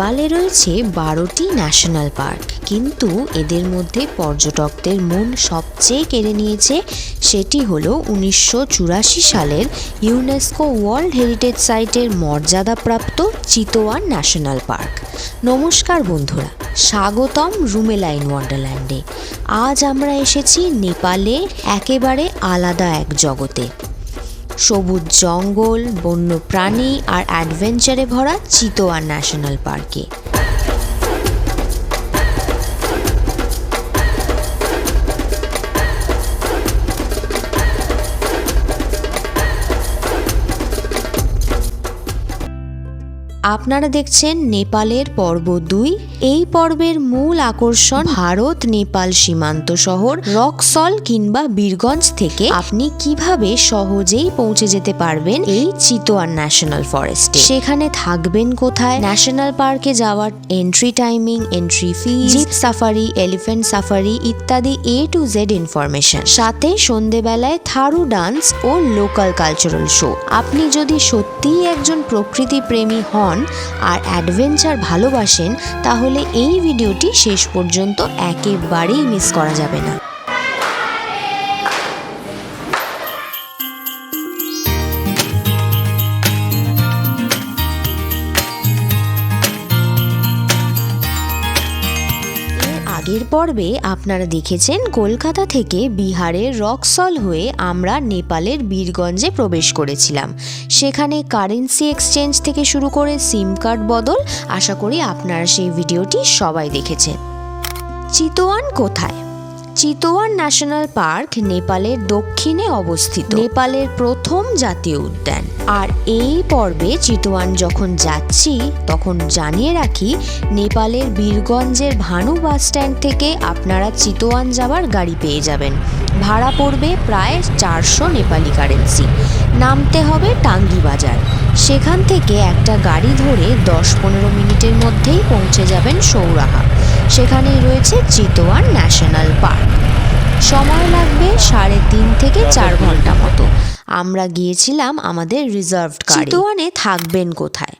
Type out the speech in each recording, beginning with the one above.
নেপালে রয়েছে 12টি national park, কিন্তু এদের মধ্যে পর্যটকদের মন সবচেয়ে কেড়ে নিয়েছে সেটি হলো 1984 সালের ইউনেস্কো ওয়ার্ল্ড হেরিটেজ সাইটের মর্যাদাপ্রাপ্ত চিতোয়ান ন্যাশনাল পার্ক। নমস্কার বন্ধুরা, স্বাগতম রুমেলাইন ওয়ান্ডারল্যান্ডে। আজ আমরা এসেছি নেপালে একেবারে আলাদা এক জগতে। সবুজ জঙ্গল, বন্য প্রাণী আর অ্যাডভেঞ্চারে ভরা চিতোয়ান ন্যাশনাল পার্কে। আপনারা দেখছেন নেপালের পর্ব 2। এই পর্বের মূল আকর্ষণ ভারত নেপাল সীমান্ত শহর রক্সল কিংবা বীরগঞ্জ থেকে আপনি কিভাবে সহজেই পৌঁছে যেতে পারবেন এই চিতোয়ান ন্যাশনাল ফরেস্টে। সেখানে থাকবেন কোথায়, ন্যাশনাল পার্কে যাওয়ার entry timing, entry fee, zip safari, elephant safari ইত্যাদি A to Z ইনফরমেশন। সাথে সন্ধেবেলায় থারু ডান্স ও লোকাল কালচারাল শো। আপনি যদি সত্যিই একজন প্রকৃতি প্রেমী হন আর অ্যাডভেঞ্চার ভালোবাসেন, তাহলে এই ভিডিওটি শেষ পর্যন্ত একেবারেই মিস করা যাবে না। আগের পর্বে আপনারা দেখেছেন কলকাতা থেকে বিহারের রক্সল হয়ে আমরা নেপালের বীরগঞ্জে প্রবেশ করেছিলাম। সেখানে কারেন্সি এক্সচেঞ্জ থেকে শুরু করে সিম কার্ড বদল, আশা করি আপনারা সেই ভিডিওটি সবাই দেখেছেন। চিতোয়ান কোথায়? চিতোয়ান ন্যাশনাল পার্ক নেপালের দক্ষিণে অবস্থিত, নেপালের প্রথম জাতীয় উদ্যান। আর এই পর্বে চিতোয়ান যখন যাচ্ছি তখন জানিয়ে রাখি, নেপালের বীরগঞ্জের ভানু বাস স্ট্যান্ড থেকে আপনারা চিতোয়ান যাওয়ার গাড়ি পেয়ে যাবেন। ভাড়া পড়বে প্রায় 400 নেপালি কারেন্সি। নামতে হবে টাঙ্গি বাজার। সেখান থেকে একটা গাড়ি ধরে 10-15 মিনিটের মধ্যেই পৌঁছে যাবেন সৌরাহা। সেখানেই রয়েছে চিতোয়ান ন্যাশনাল পার্ক। সময় লাগবে 3.5 থেকে 4 ঘন্টা মতো। আমরা গিয়েছিলাম আমাদের রিজার্ভড গাড়ি। চিতোয়ানে থাকবেন কোথায়?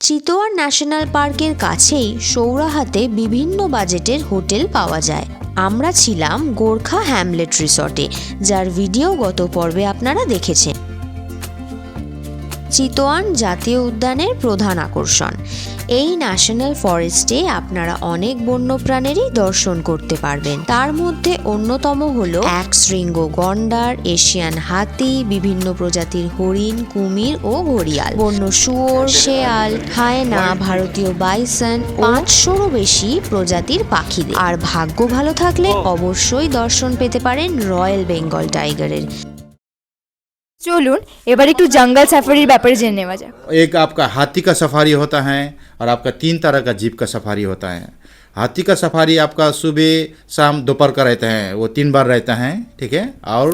চিতোয়ান ন্যাশনাল পার্কের কাছেই সৌরাহাতে বিভিন্ন বাজেটের হোটেল পাওয়া যায়। আমরা ছিলাম গোর্খা হ্যামলেট রিসর্টে, যার ভিডিও গত পর্বে আপনারা দেখেছেন। চিতোয়ান জাতীয় উদ্যানের প্রধান আকর্ষণ। এই ন্যাশনাল ফরেস্টে আপনারা অনেক বন্যপ্রাণীরই দর্শন করতে পারবেন। তার মধ্যে অন্যতম হলো একশৃঙ্গ গন্ডার, এশিয়ান হাতি, বিভিন্ন প্রজাতির হরিণ, কুমির ও ঘড়িয়াল, বন্য শুয়োর, শেয়াল, হায়না, ভারতীয় বাইসন, 500-রও বেশি প্রজাতির পাখিদের। আর ভাগ্য ভালো থাকলে অবশ্যই দর্শন পেতে পারেন রয়্যাল বেঙ্গল টাইগারের। চলুন এবার একটু জঙ্গল সাফারির ব্যাপারে জেনে নেওয়া যাক। एक आपका हाथी का सफारी होता है और आपका 3 तरह का जीप का सफारी होता है। हाथी का सफारी आपका सुबह शाम दोपहर का रहता है, वो 3 बार रहता है, ठीक है। और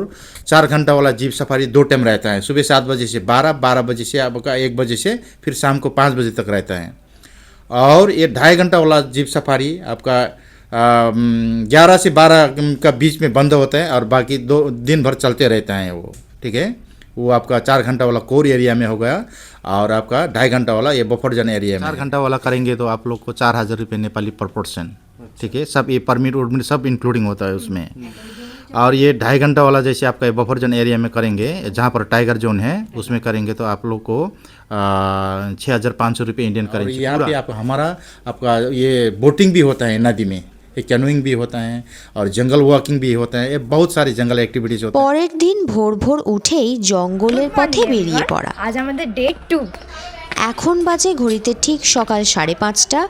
4 घंटा वाला जीप सफारी 2 टाइम रहता है, सुबह 7 बजे से 12 बजे से आपका 1 बजे से फिर शाम को 5 बजे तक रहता है। और ये 2.5 घंटा वाला जीप सफारी आपका 11 से 12 का बीच में बंद होता है और बाकी 2 दिन भर चलते रहता है वो, ठीक है। वो आपका 4 घंटा वाला कोर एरिया में हो गया और आपका 2.5 घंटा वाला ये बफर जन एरिया में। 4 घंटा वाला करेंगे तो आप लोग को 4000 रुपये नेपाली पर पर्सन, ठीक है। सब ये परमिट उर्मिट सब इंक्लूडिंग होता है उसमें। और ये 2.5 घंटा वाला जैसे आपका ये बफर जन एरिया में करेंगे, जहाँ पर टाइगर जोन है उसमें करेंगे तो आप लोग को 6500 रुपये इंडियन करेंगे। यहाँ पे आप हमारा आपका ये बोटिंग भी होता है नदी में, कैनोइंग भी होता है और जंगल वॉकिंग भी होता है, ये बहुत सारी जंगल एक्टिविटीज होता है। পরের দিন ভোর ভোর উঠেই জঙ্গলের পথে বেরিয়ে পড়া। আজ আমাদের ডে 2। এখন বাজে ঘড়িতে ঠিক সকাল 5:30।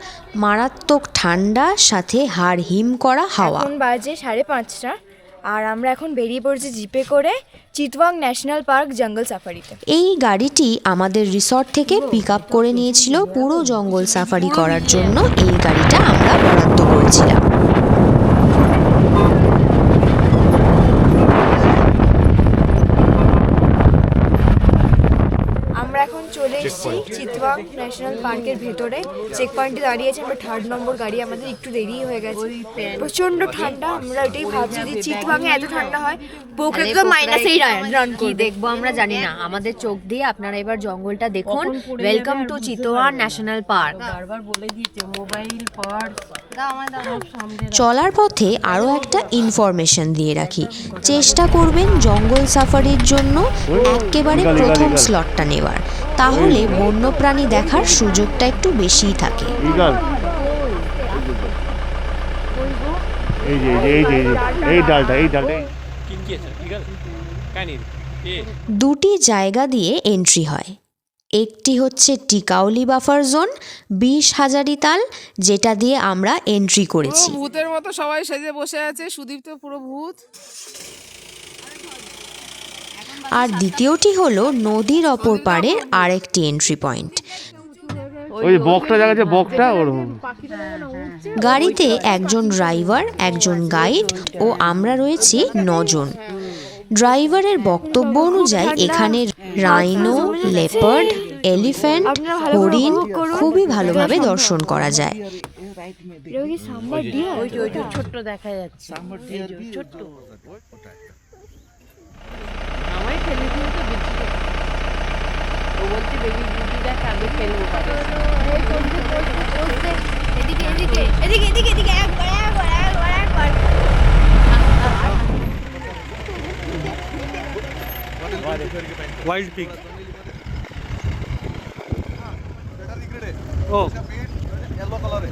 মারাত্মক ঠান্ডা, সাথে হাড় হিম করা হাওয়া। এখন বাজে 5:30 আর আমরা এখন বেরিয়ে পড়ছি জিপে করে চিতওয়াং ন্যাশনাল পার্ক জঙ্গল সাফারিতে। এই গাড়িটি আমাদের রিসর্ট থেকে পিক আপ করে নিয়েছিল পুরো জঙ্গল সাফারি করার জন্য। এই গাড়িটা আমরা বরাদ্দ করেছিলাম। আমরা এখন চলে এসেছি চিতওয়াং ন্যাশনাল পার্কের ভেতরে। চেক পয়েন্টে দাঁড়িয়েছি আমরা, 3rd নম্বর গাড়ি, আমাদের একটু দেরি হয়ে গেছে, প্রচণ্ড ঠান্ডা। আমরা এটাই ভাবছি যে চিতওয়াংয়ে এত ঠান্ডা হয়, পোখরাতে তো মাইনাসেই রান কি দেখবো আমরা জানি না, আমাদের চোখ দিয়ে আপনারা এবার জঙ্গলটা দেখুন। Welcome to Chitwan national park. চলার পথে আরও একটা ইনফরমেশন দিয়ে রাখি, চেষ্টা করবেন জঙ্গল সাফারির জন্য একেবারে প্রথম স্লটটা নেওয়ার, তাহলে বন্যপ্রাণী দেখার সুযোগটা একটু বেশিই থাকে। দুটি জায়গা দিয়ে এন্ট্রি হয়, একটি হচ্ছে টিকাউলি বাফার জোন 20 হাজারি তাল, যেটা দিয়ে আমরা এন্ট্রি করেছি। ভূতের মতো সবাই সেজে বসে আছে, সুদীপ তো পুরো ভূত। আর দ্বিতীয়টি হলো নদীর অপর পাড়ের আরেকটি এন্ট্রি পয়েন্ট। ওই বকটা জায়গা বকটা ওরকম। গাড়িতে একজন ড্রাইভার, একজন গাইড ও আমরা রয়েছি 9 জন। ড্রাইভারের বক্তব্য অনুযায়ী এখানে রাইনো, লেপার্ড, এলিফ্যান্ট, হরিণ খুবই ভালোভাবে দর্শন করা যায়। ছোট্ট দেখা যাচ্ছে, ছোট্ট আমায় ফেলে দিয়ে তো বেশি ও বলছে বেবি দিদি দেখ আমি ফেলবো এদিকে এদিকে এদিকে এদিকে এদিকে একবার একবার একবার একবার। वाइल्ड पिग ओ येलो कलर है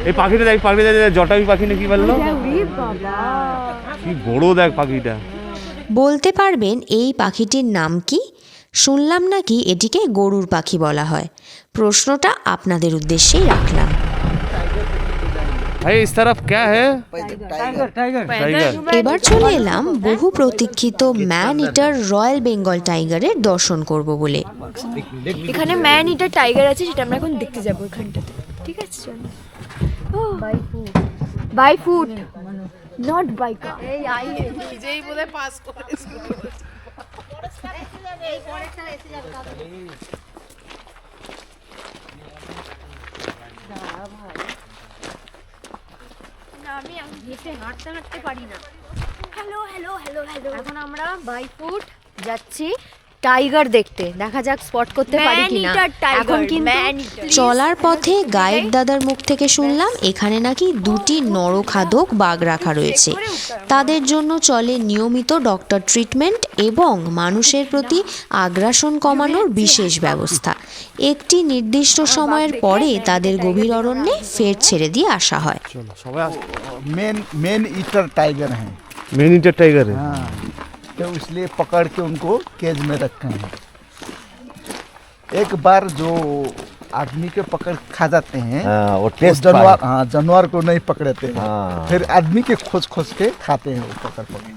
এই পাখিটা দেখ, পাখিটা দেখ, জটায়ু পাখি নাকি বললো, কি বড় দেখ পাখিটা। বলতে পারবেন এই পাখিটির নাম কি? শুনলাম নাকি এটিকে গরুর পাখি বলা হয়। প্রশ্নটা আপনাদের উদ্দেশ্যেই রাখলাম। ভাই ইস তরফ ক্যা হ্যায়? টাইগার। এবার চলে এলাম বহু প্রতীক্ষিত ম্যান ইটার রয়্যাল বেঙ্গল টাইগারের দর্শন করব বলে। এখানে ম্যান ইটার টাইগার আছে, সেটা আমরা এখন দেখতে যাবো এখানটাতে। ঠিক আছে, চলো। বাই ফুট নট বাই কার। নিজেই বোধহয় পাস করেছে। হাঁটতে পারি না। Hello hello hello hello. এখন আমরা বাই ফুট যাচ্ছি টাইগার দেখতে, দেখা যাক স্পট করতে পারি কিনা। এখন কিন্তু চলার পথে গাইড দাদার মুখ থেকে শুনলাম এখানে নাকি 2টি নরখাদক বাঘ রাখা রয়েছে। তাদের জন্য চলে নিয়মিত ডক্টর ট্রিটমেন্ট এবং মানুষের প্রতি আগ্রাসন কমানোর বিশেষ ব্যবস্থা। একটি নির্দিষ্ট সময়ের পরে তাদের গভীর অরণ্যে ফের ছেড়ে দিয়ে আসা হয়। मेन ईटर टाइगर हैं। मेन ईटर टाइगर है। हाँ, तो इसलिए पकड़ के उनको केज में रखे हैं। एक बार जो आदमी के पकड़ खा जाते हैं, वो जानवर, हाँ जानवर को नहीं पकड़ते हैं, हाँ। फिर आदमी के खोज खोज के खाते हैं वो पकड़ पकड़।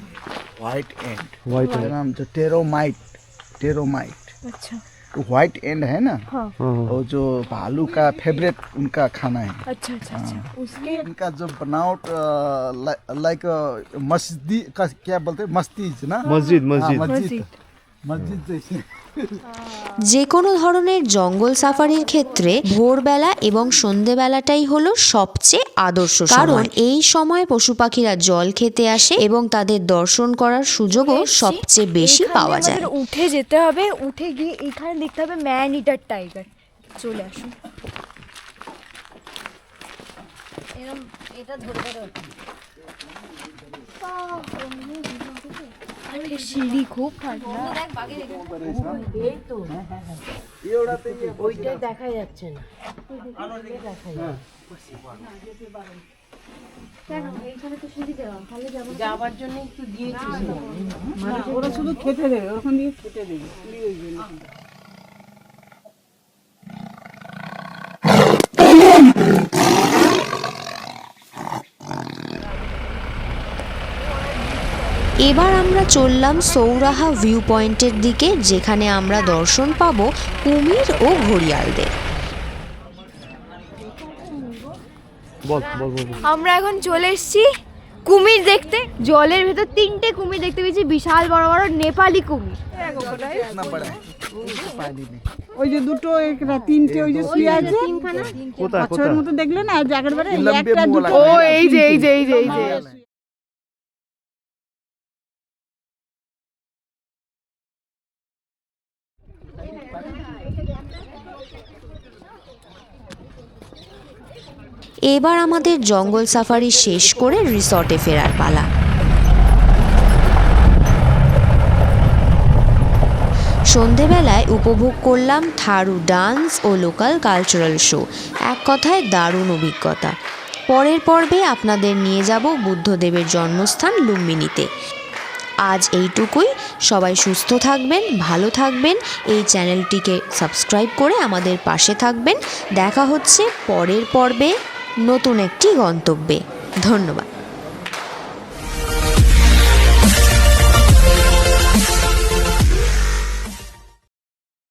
White and, White end। नाम जो टेरोमाइट। अच्छा व्हाइट एंड है ना, हाँ। वो जो भालू का फेवरेट उनका खाना है। अच्छा अच्छा अच्छा। उसके इनका जो बनावट लाइक मस्जिद का क्या बोलते हैं, मस्जिद ना, मस्जिद हाँ, मस्जिद मस्जिद जैसे। যে কোনো ধরনের জঙ্গল সাফারির ক্ষেত্রে ভোরবেলা এবং সন্ধেবেলাটাই হলো সবচেয়ে আদর্শ, কারণ এই সময় পশু পাখিরা জল খেতে আসে এবং তাদের দর্শন করার সুযোগও সবচেয়ে বেশি পাওয়া যায়। আমাদের উঠে যেতে হবে, উঠে গিয়ে এখানে দেখতে হবে ম্যান ইটার টাইগার। চলে আসুন। এটা ধরে সিঁড়ি খুব ঠান্ডা। ওইটাই দেখা যাচ্ছে না। যাওয়ার জন্য একটু দিয়েছিস, ওরা শুধু খেতে দেবে, ওখান দিয়ে খেতে দেবে। এবার আমরা চললাম সৌরাহা ভিউ পয়েন্টের দিকে, যেখানে আমরা দর্শন পাবো কুমির ও ঘড়িয়ালদের। বল বল বল বল। আমরা এখন চলে এসেছি কুমির দেখতে। জলের ভেতর 3টে কুমির দেখতে পেয়েছি, বিশাল বড় বড় নেপালি কুমির। इतना बड़ा है पानी में ওই যে দুটো একটা তিনটে ওই যে শুয়ে আছে কোথায় পাঁচের কোথায় মতো দেখলে না জায়গার বারে ये लंबे একটা मुंह দুটো वाला ও এই যে এই যে এই যে এই যে এবার আমাদের জঙ্গল সাফারি শেষ করে রিসর্টে ফেরার পালা। সন্ধেবেলায় উপভোগ করলাম থারু ডান্স ও লোকাল কালচারাল শো। এক কথায় দারুণ অভিজ্ঞতা। পরের পর্বে আপনাদের নিয়ে যাব বুদ্ধদেবের জন্মস্থান লুম্বিনীতে। আজ এইটুকুই। সবাই সুস্থ থাকবেন, ভালো থাকবেন, এই চ্যানেলটিকে সাবস্ক্রাইব করে আমাদের পাশে থাকবেন। দেখা হচ্ছে পরের পর্বে নতুন একটি গন্তব্যে। ধন্যবাদ।